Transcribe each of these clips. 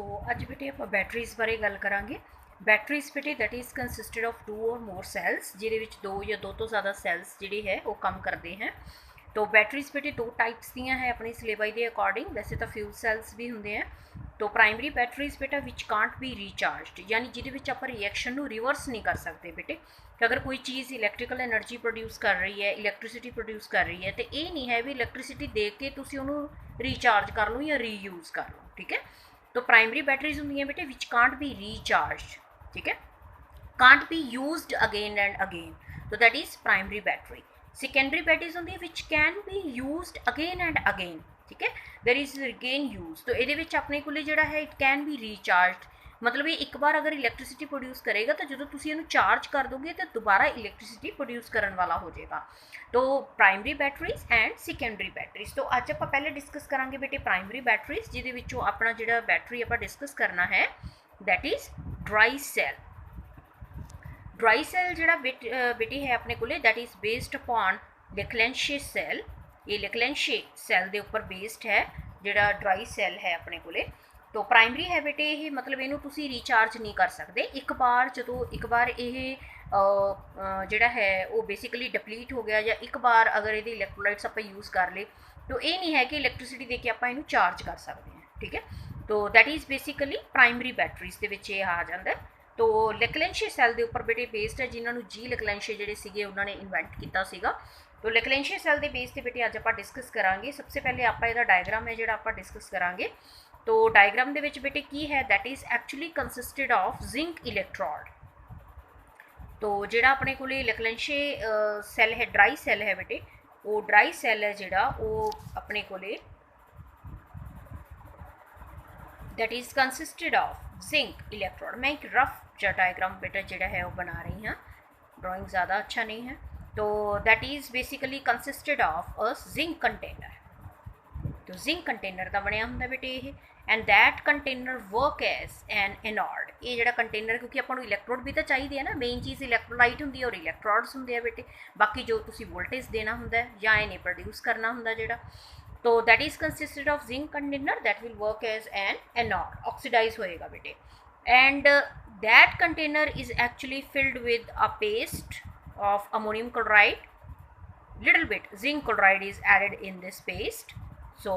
तो अज बेटे आप बैटरीज बारे गल करांगे। बैटरीज बेटे दैट इज़ कंसिस्टेड ऑफ 2 और मोर सैल्स, जिहदे दो या दो तो ज़्यादा सैल्स जिहड़े है वो काम करते हैं। तो बैटरीज बेटे दो टाइप्स दियाँ है अपनी सिलेबस के अकॉर्डिंग। वैसे तो फ्यूल सैल्स भी होंगे हैं। तो प्राइमरी बैटरीज बेटा विच कांट बी रिचार्जड, यानी जिहदे आप रिएक्शन को रिवर्स नहीं कर सकते बेटे कि अगर कोई चीज़ इलैक्ट्रिकल एनर्जी प्रोड्यूस कर रही है, इलैक्ट्रिसिटी प्रोड्यूस कर रही है, तो ये नहीं है भी इलैक्ट्रिसिटी दे के तुसीं उहनूं रिचार्ज कर लो या रीयूज़ कर लो। ठीक है। तो प्राइमरी बैटरीज होंगी बेटे विच कांट बी रिचार्ज, ठीक है, can't be used again and again, तो that is primary battery. Secondary batteries होंगी which can be used again and again, ठीक है, देयर इज अगेन यूज। तो ये अपने को जोड़ा है इट कैन बी रिचार्ज, मतलब ये एक बार अगर इलैक्ट्रिसिटी प्रोड्यूस करेगा तो जो तुम इन्हू चार्ज कर दोगे तो दोबारा इलैक्ट्रिसिटी प्रोड्यूस करने वाला हो जाएगा। तो primary batteries and secondary batteries. तो अज आप पहले डिस्कस करांगे बेटे प्राइमरी बैटरीज, जिहदे अपना जो बैटरी आप डिस्कस करना है that is dry cell. Dry cell जोड़ा बेटे है अपने को that is based upon Leclanche cell. ये लेक्लेंशे सैल के उपर बेस्ड है जोड़ा ड्राई सैल है अपने को। तो प्राइमरी है बेटे ये, मतलब इनू तुसी रिचार्ज नहीं कर सकते। एक बार जो एक बार ये जोड़ा है वो बेसिकली डिप्लीट हो गया, या एक बार अगर ये इलैक्ट्रोलाइट्स आप यूज़ कर ले तो ये नहीं है कि इलैक्ट्रिसिटी दे के आप इनू चार्ज कर सकते हैं। ठीक है। तो that is basically primary batteries के विच ये आ जाता है। तो लेक्लेंशे सैल के उपर बेटे बेस्ड है, जिन्होंने जी लेक्लेंशे जोड़े सीगे उन्होंने इन्वेंट किया सीगा। तो लेक्लेंशे सैल के बेस से बेटे अज आप डिस्कस करांगे। सबसे पहले आप इसका डायग्राम है जोड़ा आप डिस्कस करांगे। तो डायग्राम दे विच बेटे की है that is actually consisted of zinc electrode. तो जोड़ा अपने को लेक्लेंशे सैल है, ड्राई सैल है बेटे, वो ड्राई सैल है जोड़ा वो अपने को that is consisted of zinc electrode. मैं एक रफ जो डायग्राम बेटा जोड़ा है वो बना रही हाँ, ड्राइंग ज़्यादा अच्छा नहीं है। तो that is basically consisted of a zinc container. तो जिंक कंटेनर का बनया होंगे बेटे ये, and that container work as an anode. ये जोड़ा कंटेनर, क्योंकि आपको इलैक्ट्रोड भी तो चाहिए है ना, मेन चीज़ इलैक्ट्रोलाइट होंगी और इलैक्ट्रोड्स होंगे बेटे, बाकी जो तुसी वोल्टेज देना होंगे या इन्हें प्रोड्यूस करना होंगे जोड़ा। तो that is consisted of zinc container that will work as an anode, oxidize होएगा बेटे, and that container is actually filled with a paste of ammonium chloride. little bit zinc chloride is added in this paste. So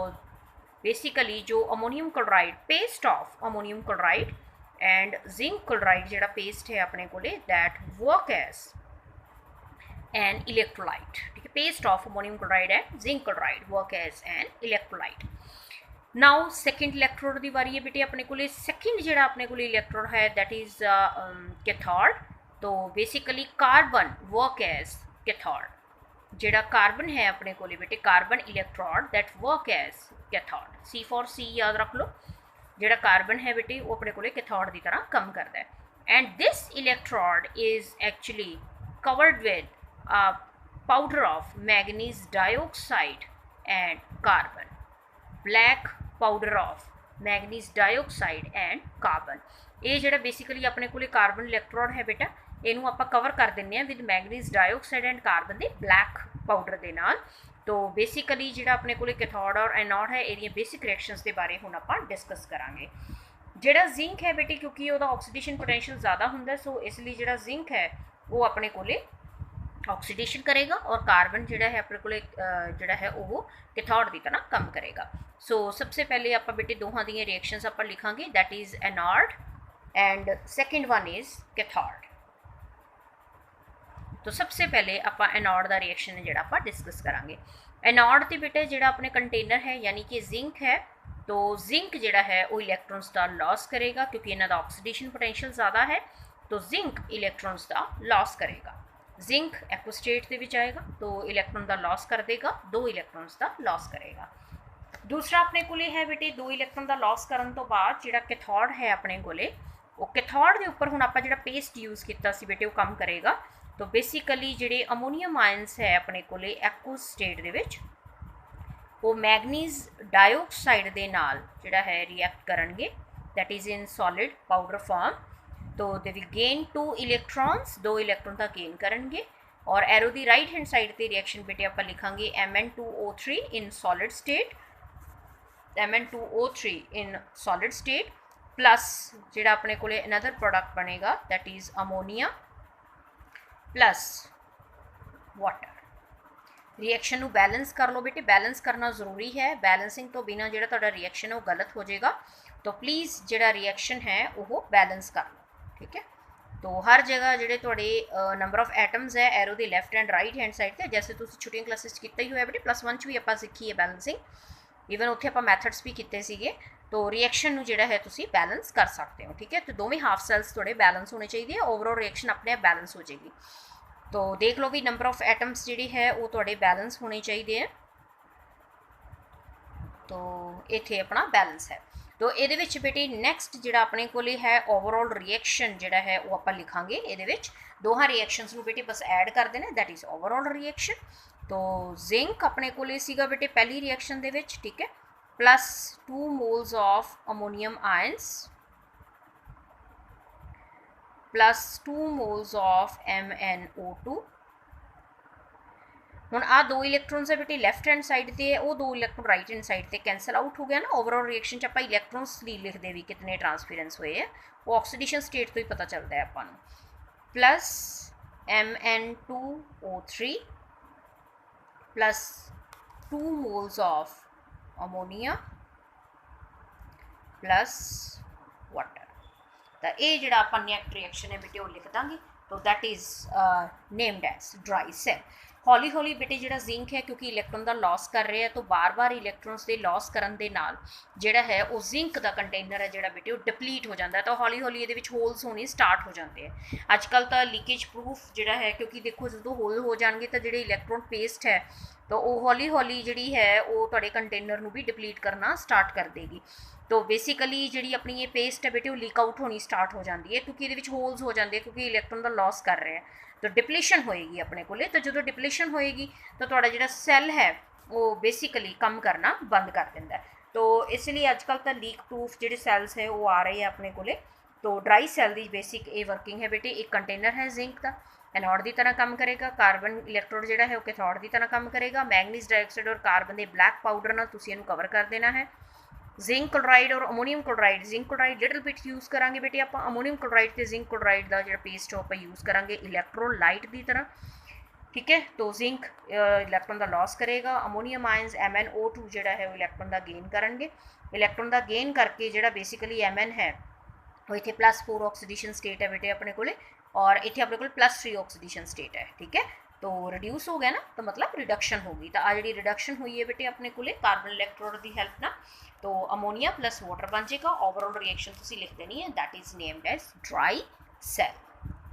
basically जो ammonium chloride, paste of ammonium chloride and zinc chloride जोड़ा paste है अपने को that work as an electrolyte. ठीक है, paste of ammonium chloride and zinc chloride work as an electrolyte. Now second electrode की बारी है बेटे अपने को। सेकेंड जोड़ा अपने को इलैक्ट्रोड है दैट इज़ कैथोड। तो basically carbon work as cathode. जोड़ा कार्बन है अपने को बेटे, carbon electrode that work as cathode. C for C याद रख लो। जोड़ा कार्बन है बेटे वो अपने को कैथोड की तरह काम करता है। And this electrode is actually covered with a powder of manganese dioxide and carbon. Black powder of manganese dioxide and carbon. ये जोड़ा बेसिकली अपने को कार्बन इलैक्ट्रोड है बेटा, इनू आप कवर कर दें with manganese dioxide and carbon के ब्लैक पाउडर के नाल। तो बेसिकली जोड़ा अपने को कैथोड और एनोड है, ये बेसिक रिएक्शंस के बारे हुण आप डिस्कस करांगे। जोड़ा जिंक है बेटे, क्योंकि वह ऑक्सीडेशन पोटेंशियल ज़्यादा होंगे, सो इसलिए जोड़ा जिंक है वो अपने को ऑक्सीडेशन करेगा, और कार्बन जोड़ा है अपने को जोड़ा है वो कैथोड की तरह काम करेगा। सो सबसे पहले आप बेटे दोहां दी रिएक्शंस आप लिखांगे that is anode and second one is cathode. तो सबसे पहले आप एनोड का रिएक्शन है जोड़ा आप डिस्कस करांगे। एनोड के बेटे जोड़ा अपने कंटेनर है यानी कि जिंक है, तो जिंक जोड़ा है वो इलैक्ट्रॉन्स का लॉस करेगा, क्योंकि इन्हों का ऑक्सीडेशन पोटेंशियल ज़्यादा है, तो जिंक इलैक्ट्रॉन्स का लॉस करेगा। जिंक एक्व स्टेट के विच आएगा तो इलैक्ट्रॉन का लॉस कर देगा, 2 इलैक्ट्रॉन्स का लॉस करेगा। दूसरा अपने को है बेटे 2 इलैक्ट्रॉन का लॉस करने तो बाद जोड़ा कैथोड है अपने को वो कैथोड के उपर हुण आप जोड़ा पेस्ट यूज़ किया बेटे वो काम करेगा। तो बेसिकली जोड़े अमोनीयम आयन्स है अपने को एक्व स्टेट दे विच वो मैंगनीज डाइऑक्साइड के नाल जोड़ा है रिएक्ट करनगे, that is in solid powder form. तो they will gain 2 electrons, 2 electron का गेन करेंगे। और एरो की राइट हैंड साइड पर रिएक्शन बेटे आप लिखांगे Mn2O3 in solid state, Mn2O3 in solid state plus जिहड़ा अपने कोले अनदर प्रोडक्ट बनेगा that is ammonia plus water. Reaction नू बैलेंस कर लो बेटे, बैलेंस करना जरूरी है, बैलेंसिंग तो बिना जिहड़ा तुहाडा रिएक्शन है वो गलत हो जाएगा। तो प्लीज़ जिहड़ा रिएक्शन है वो बैलेंस कर लो, ठीक है। तो हर जगह जिहड़े तुहाडे नंबर ऑफ एटम्स है arrow the left and right hand side ते, जैसे तुसीं छुट्टियां क्लासिस कीता ही होया बेटे, +1 च भी आपां सीखी है बैलेंसिंग, ईवन उत्थे आपां मैथड्स भी कीते सीगे। तो रिएक्शन नू जिहड़ा है तुसीं बैलेंस कर सकते हो, ठीक है। तो दोवें हाफ सैल्स तुहाडे बैलेंस होने चाहिए, ओवरऑल रिएक्शन अपने आप बैलेंस हो जाएगी। तो देख लो भी नंबर ऑफ एटम्स जिहड़ी है वो तुहाडे बैलेंस होने चाहिए। तो इत्थे अपना बैलेंस है। तो ये बेटे नैक्सट जो अपने को है ओवरऑल रिएक्शन जोड़ा है वो आप लिखांगे। ये दोहा रिएक्शनस बेटे बस ऐड कर देना, दैट इज़ ओवरऑल रिएक्शन। तो जिंक अपने को बेटे पहली रिएक्शन दे विच, ठीक है, +2 moles of ammonium ions +2 moles of MnO2। हुण आ 2 इलैक्ट्रॉन्स है बेटे लैफ्ट हैंड साइड ते है, वो 2 इलैक्ट्रॉन राइट हैंड साइड ते कैंसल आउट हो गया ना। ओवरऑल रिएक्शन च आपां इलैक्ट्रॉन्स नहीं लिखते भी कितने ट्रांसफरेंस हुए है, वो ऑक्सीडेशन स्टेट तो ही पता चलता है आपां नूं। Plus Mn2O3 +2 moles of ammonia plus water. तो ये जिहड़ा आपां नेक्स्ट रिएक्शन है बेटे वो लिख दांगे। तो that is named as dry cell. हौली हौली बेटे जिहड़ा जिंक है क्योंकि इलैक्ट्रॉन का लॉस कर रहे हैं, तो बार बार इलैक्ट्रॉन्स के लॉस करन दे नाल जिहड़ा है वो जिंक का कंटेनर है जिहड़ा बेटे वो डिप्लीट हो जाता है। तो हौली हौली ये होल्स होने स्टार्ट हो जाते हैं। अजकल तो लीकेज प्रूफ जिहड़ा है, क्योंकि देखो जो होल हो जाएंगे तो जिहड़ी इलैक्ट्रॉन पेस्ट है तो वो हौली हौली जिहड़ी है वो तुहाडे कंटेनर नूं भी डिप्लीट करना स्टार्ट कर देगी। तो बेसिकली जिहड़ी अपनी ये पेस्ट है बेटे वो लीक आउट होनी स्टार्ट हो जाती है, क्योंकि ये होल्स हो जाते हैं क्योंकि इलैक्ट्रॉन का लॉस कर रहे हैं। तो डिप्लीशन होएगी अपने को। तो जो डिप्लीशन होएगी तो तुहाडा जिहड़ा सैल है वो बेसिकली कम करना बंद कर देंदा है। तो इसलिए अजकल तो लीक प्रूफ जिहड़े सैल्स है वो आ रहे हैं अपने को। तो ड्राई सैल की बेसिक ये वर्किंग है बेटे। एक कंटेनर है जिंक का, एनोड की तरह काम करेगा, कार्बन इलैक्ट्रोड जिहड़ा है वो कैथोड की तरह काम करेगा। मैंगनीज डाइऑक्साइड और कार्बन के ब्लैक पाउडर नाल तुसीं इहनूं कवर कर देना है। जिंक क्लोराइड और ammonium chloride, zinc chloride little bit use करांगे बेटे आप, अमोनीयम क्लोराइड तो जिंक क्लोराइड का जो पेस्ट आप यूज़ करांगे इलैक्ट्रोलाइट की तरह, ठीक है। तो जिंक इलैक्ट्रॉन का लॉस करेगा, अमोनीयम आयंस MnO2 जोड़ा है वो इलैक्ट्रॉन का गेन करेंगे। इलैक्ट्रॉन का गेन करके जो बेसिकली Mn है वो इतने +4 ऑक्सीडेशन स्टेट है बेटे अपने को, और इतने अपने को +3 ऑक्सीडेशन स्टेट है, ठीक है। तो रिड्यूस हो गया ना, तो मतलब रिडक्शन होगी। तो आ जी रिडक्शन हुई है बेटे अपने को कार्बन इलैक्ट्रोड की हेल्प ना, तो अमोनीया प्लस वाटर बन जाएगा। ओवरऑल रिएक्शन तुसीं लिख देनी है, that is named as dry cell.